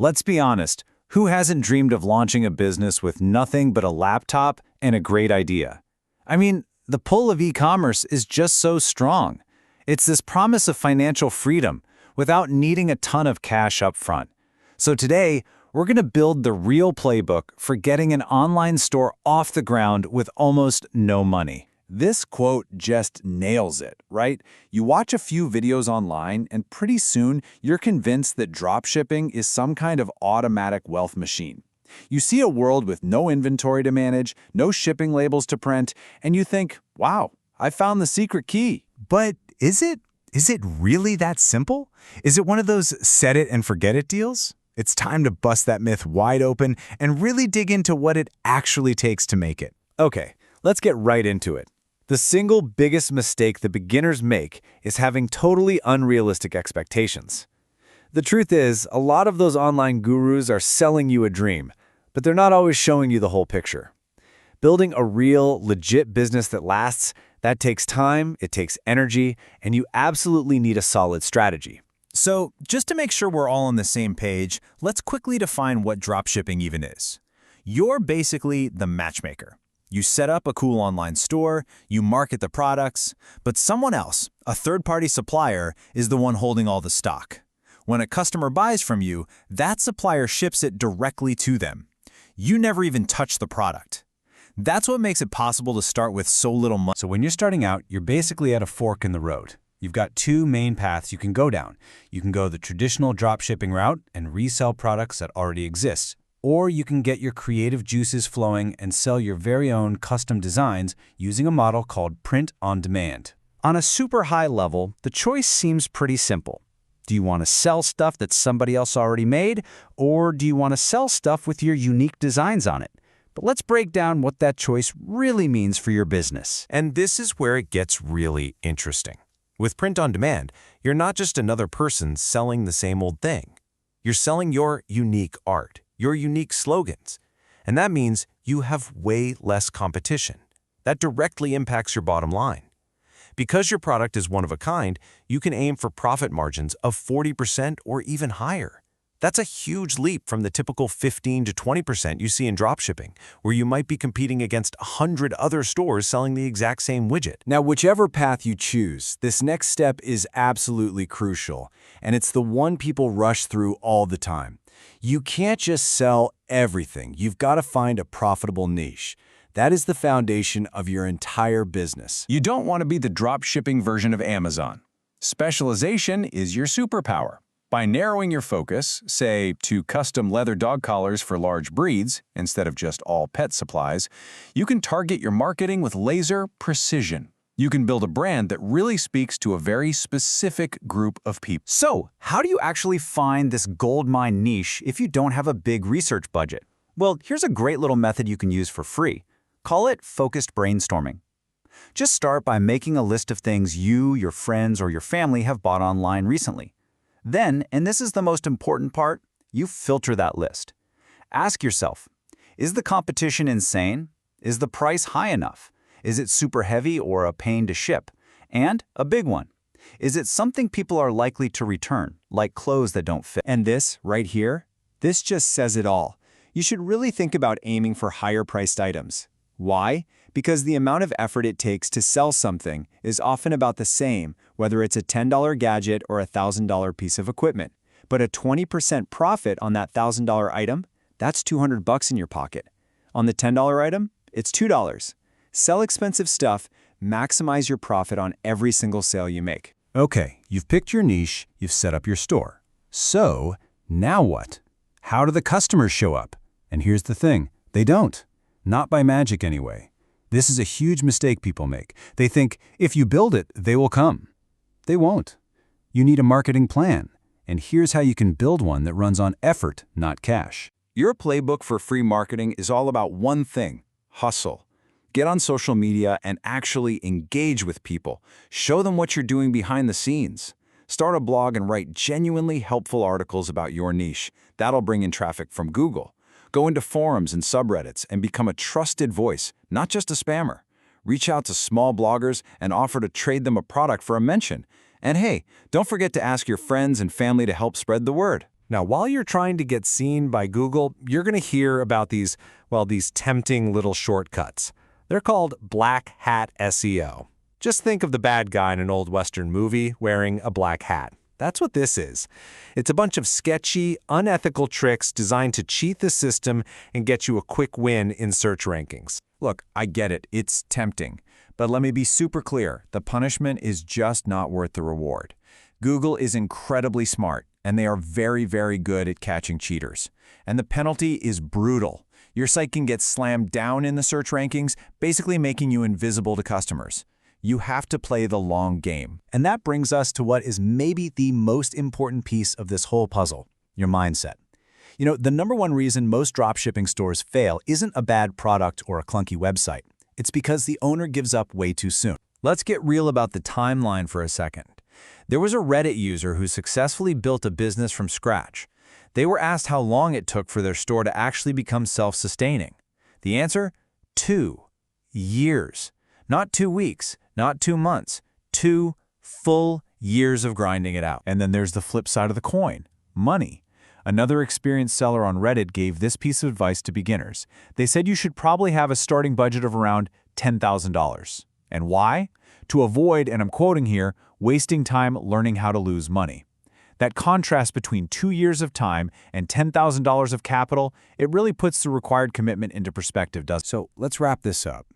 Let's be honest, who hasn't dreamed of launching a business with nothing but a laptop and a great idea? I mean, the pull of e-commerce is just so strong. It's this promise of financial freedom without needing a ton of cash up front. So today, we're going to build the real playbook for getting an online store off the ground with almost no money. This quote just nails it, right? You watch a few videos online and pretty soon you're convinced that dropshipping is some kind of automatic wealth machine. You see a world with no inventory to manage, no shipping labels to print, and you think, wow, I found the secret key. But is it really that simple? Is it one of those set it and forget it deals? It's time to bust that myth wide open and really dig into what it actually takes to make it. Okay, let's get right into it. The single biggest mistake that beginners make is having totally unrealistic expectations. The truth is, a lot of those online gurus are selling you a dream, but they're not always showing you the whole picture. Building a real, legit business that lasts, that takes time, it takes energy, and you absolutely need a solid strategy. So, just to make sure we're all on the same page, let's quickly define what dropshipping even is. You're basically the matchmaker. You set up a cool online store, you market the products, but someone else, a third-party supplier, is the one holding all the stock. When a customer buys from you, that supplier ships it directly to them. You never even touch the product. That's what makes it possible to start with so little money. So when you're starting out, you're basically at a fork in the road. You've got two main paths you can go down. You can go the traditional dropshipping route and resell products that already exist. Or you can get your creative juices flowing and sell your very own custom designs using a model called print on demand. On a super high level, the choice seems pretty simple. Do you want to sell stuff that somebody else already made, or do you want to sell stuff with your unique designs on it? But let's break down what that choice really means for your business. And this is where it gets really interesting. With print on demand, you're not just another person selling the same old thing. You're selling your unique art, your unique slogans. And that means you have way less competition. That directly impacts your bottom line. Because your product is one of a kind, you can aim for profit margins of 40% or even higher. That's a huge leap from the typical 15 to 20% you see in dropshipping, where you might be competing against 100 other stores selling the exact same widget. Now, whichever path you choose, this next step is absolutely crucial, and it's the one people rush through all the time. You can't just sell everything. You've got to find a profitable niche. That is the foundation of your entire business. You don't want to be the dropshipping version of Amazon. Specialization is your superpower. By narrowing your focus, say, to custom leather dog collars for large breeds, instead of just all pet supplies, you can target your marketing with laser precision. You can build a brand that really speaks to a very specific group of people. So, how do you actually find this goldmine niche if you don't have a big research budget? Well, here's a great little method you can use for free. Call it focused brainstorming. Just start by making a list of things you, your friends, or your family have bought online recently. Then, and this is the most important part, you filter that list. Ask yourself, is the competition insane? Is the price high enough? Is it super heavy or a pain to ship? And a big one, is it something people are likely to return, like clothes that don't fit? And this, right here, this just says it all. You should really think about aiming for higher-priced items. Why? Because the amount of effort it takes to sell something is often about the same, whether it's a $10 gadget or a $1,000 piece of equipment. But a 20% profit on that $1,000 item, that's $200 in your pocket. On the $10 item, it's $2. Sell expensive stuff, maximize your profit on every single sale you make. Okay, you've picked your niche, you've set up your store. So, now what? How do the customers show up? And here's the thing, they don't. Not by magic anyway. This is a huge mistake people make. They think, if you build it, they will come. They won't. You need a marketing plan. And here's how you can build one that runs on effort, not cash. Your playbook for free marketing is all about one thing: hustle. Get on social media and actually engage with people. Show them what you're doing behind the scenes. Start a blog and write genuinely helpful articles about your niche. That'll bring in traffic from Google. Go into forums and subreddits and become a trusted voice, not just a spammer. Reach out to small bloggers and offer to trade them a product for a mention. And hey, don't forget to ask your friends and family to help spread the word. Now, while you're trying to get seen by Google, you're going to hear about these tempting little shortcuts. They're called black hat SEO. Just think of the bad guy in an old Western movie wearing a black hat. That's what this is. It's a bunch of sketchy, unethical tricks designed to cheat the system and get you a quick win in search rankings. Look, I get it. It's tempting. But let me be super clear. The punishment is just not worth the reward. Google is incredibly smart, and they are very, very good at catching cheaters. And the penalty is brutal. Your site can get slammed down in the search rankings, basically making you invisible to customers. You have to play the long game. And that brings us to what is maybe the most important piece of this whole puzzle, your mindset. You know, the number one reason most dropshipping stores fail isn't a bad product or a clunky website. It's because the owner gives up way too soon. Let's get real about the timeline for a second. There was a Reddit user who successfully built a business from scratch. They were asked how long it took for their store to actually become self-sustaining. The answer? 2 years. Not 2 weeks, not 2 months, 2 full years of grinding it out. And then there's the flip side of the coin, money. Another experienced seller on Reddit gave this piece of advice to beginners. They said you should probably have a starting budget of around $10,000. And why? To avoid, and I'm quoting here, wasting time learning how to lose money. That contrast between 2 years of time and $10,000 of capital, it really puts the required commitment into perspective, doesn't it? So let's wrap this up.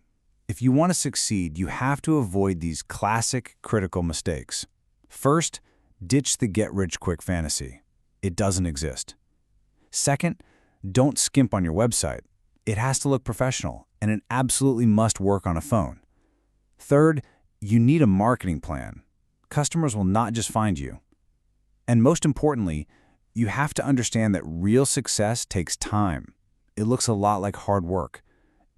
If you want to succeed, you have to avoid these classic critical mistakes. First, ditch the get-rich-quick fantasy. It doesn't exist. Second, don't skimp on your website. It has to look professional, and it absolutely must work on a phone. Third, you need a marketing plan. Customers will not just find you. And most importantly, you have to understand that real success takes time. It looks a lot like hard work.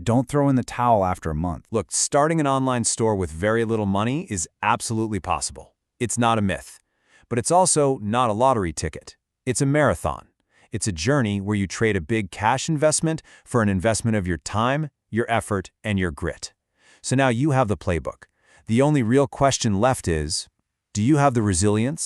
Don't throw in the towel after a month. Look, starting an online store with very little money is absolutely possible. It's not a myth. But it's also not a lottery ticket. It's a marathon. It's a journey where you trade a big cash investment for an investment of your time, your effort, and your grit. So now you have the playbook. The only real question left is, do you have the resilience,